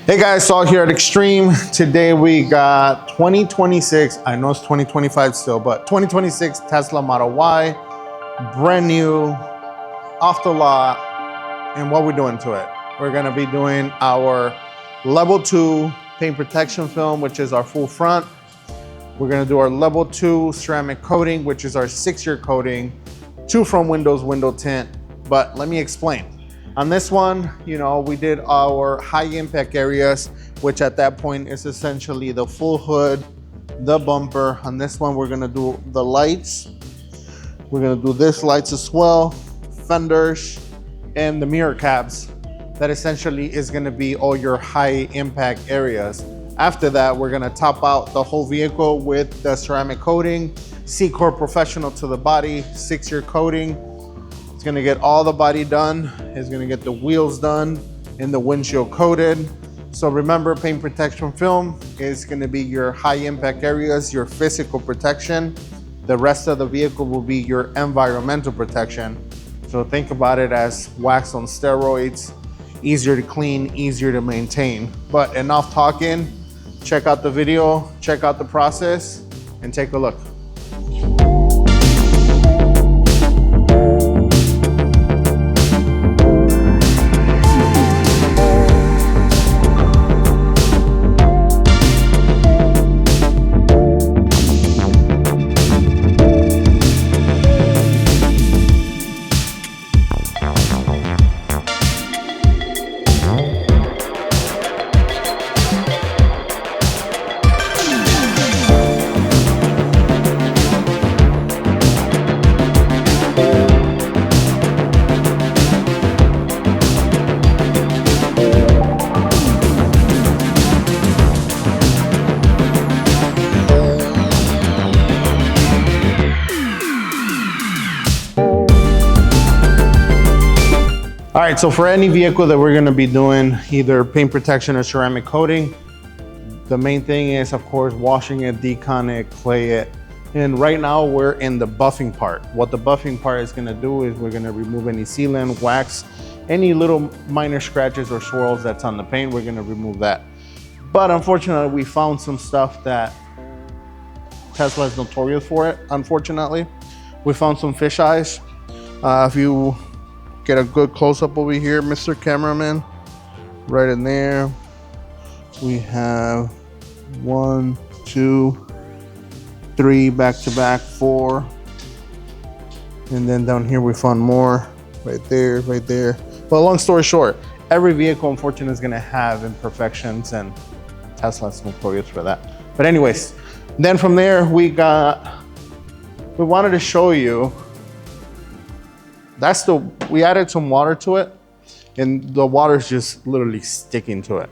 Hey guys, Saul here at Extreme. Today we got 2026, I know it's 2025 still, but 2026 Tesla Model Y, brand new, off the lot. And what we're doing to it, we're gonna be doing our level 2 paint protection film, which is our full front. We're gonna do our level 2 ceramic coating, which is our 6-year coating, 2 from Windows Window Tint. But let me explain. On this one, we did our high impact areas, which at that point is essentially the full hood, the bumper. On this one, we're gonna do the lights. We're gonna do this lights as well, fenders, and the mirror caps. That essentially is gonna be all your high impact areas. After that, we're gonna top out the whole vehicle with the ceramic coating, C-Core Professional to the body, 6-year coating. It's gonna get all the body done. It's gonna get the wheels done and the windshield coated. So remember, paint protection film is gonna be your high impact areas, your physical protection. The rest of the vehicle will be your environmental protection. So think about it as wax on steroids, easier to clean, easier to maintain. But enough talking, check out the video, check out the process, and take a look. All right, so for any vehicle that we're gonna be doing either paint protection or ceramic coating, the main thing is, of course, washing it, decon it, clay it. And right now we're in the buffing part. What the buffing part is gonna do is we're gonna remove any sealant, wax, any little minor scratches or swirls that's on the paint, we're gonna remove that. But unfortunately, we found some stuff that Tesla is notorious for it, unfortunately. We found some fish eyes. If you get a good close-up over here, Mr. Cameraman, right in there. We have 1, 2, 3 back-to-back, 4. And then down here we found more, right there, right there. But long story short, every vehicle unfortunately is gonna have imperfections, and Tesla's notorious for that. But anyways, then from there we wanted to show you, we added some water to it, and the water is just literally sticking to it.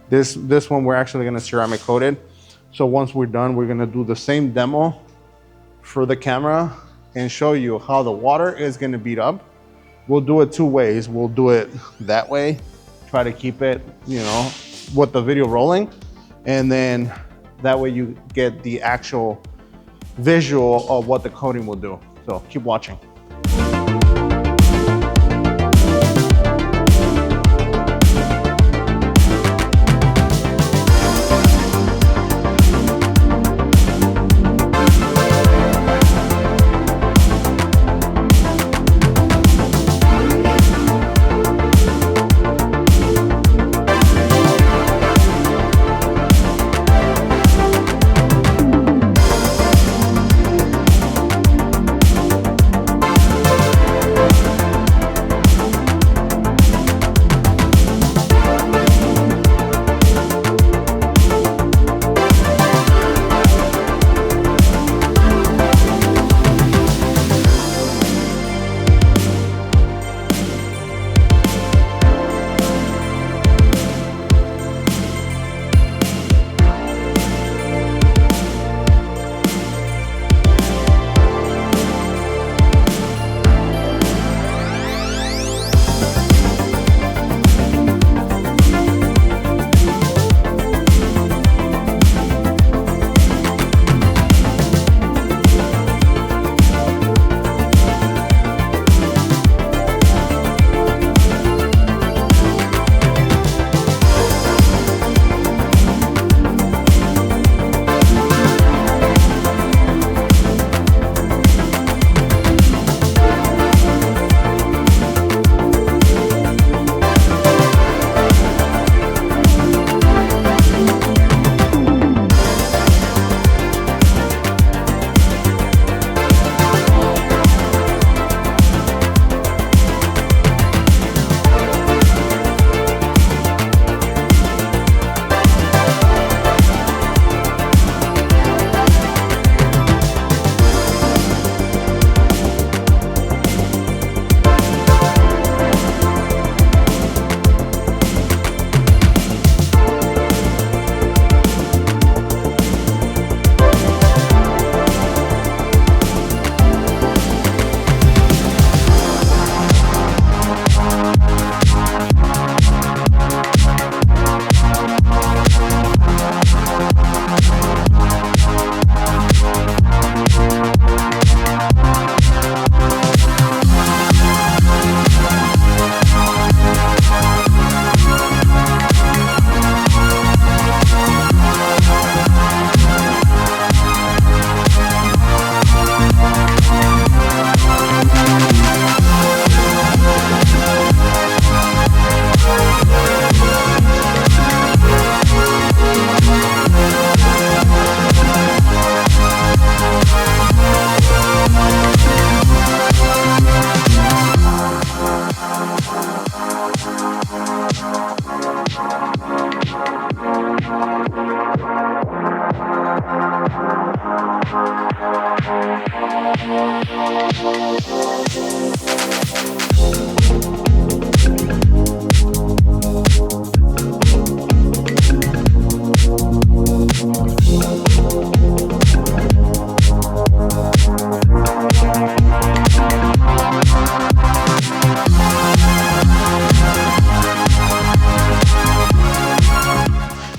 This one we're actually gonna ceramic coat it. So once we're done, we're gonna do the same demo for the camera and show you how the water is gonna beat up. We'll do it 2 ways. We'll do it that way, try to keep it, with the video rolling, and then that way you get the actual visual of what the coating will do. So keep watching.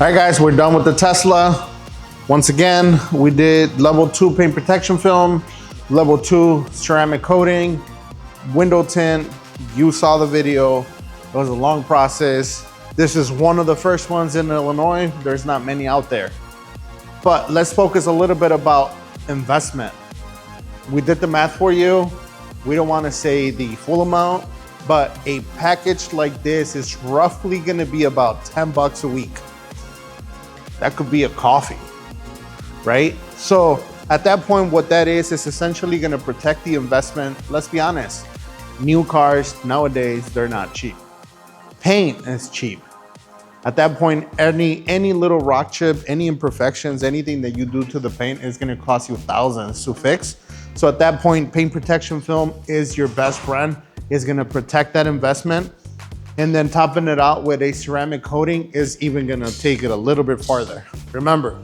All right, guys, we're done with the Tesla. Once again, we did level 2 paint protection film, level 2 ceramic coating, window tint. You saw the video. It was a long process. This is one of the first ones in Illinois. There's not many out there. But let's focus a little bit about investment. We did the math for you. We don't want to say the full amount, but a package like this is roughly going to be about 10 bucks a week. That could be a coffee, right? So at that point, what that is essentially going to protect the investment. Let's be honest, new cars nowadays, they're not cheap. Paint is cheap. At that point, any little rock chip, any imperfections, anything that you do to the paint is going to cost you thousands to fix. So at that point, paint protection film is your best friend. It's going to protect that investment. And then topping it out with a ceramic coating is even going to take it a little bit farther. Remember,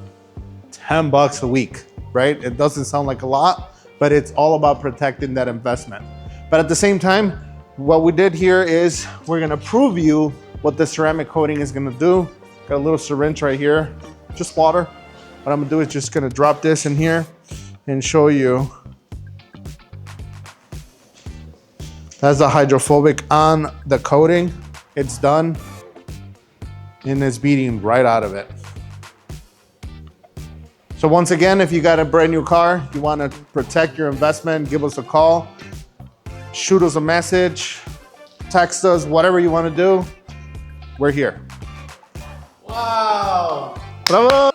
10 bucks a week, right? It doesn't sound like a lot, but it's all about protecting that investment. But at the same time, what we did here is we're going to prove you what the ceramic coating is going to do. Got a little syringe right here, just water. What I'm going to do is just going to drop this in here and show you. That's the hydrophobic on the coating. It's done and it's beating right out of it. So once again, if you got a brand new car, you want to protect your investment, give us a call, shoot us a message, text us, whatever you want to do, we're here. Wow. Bravo.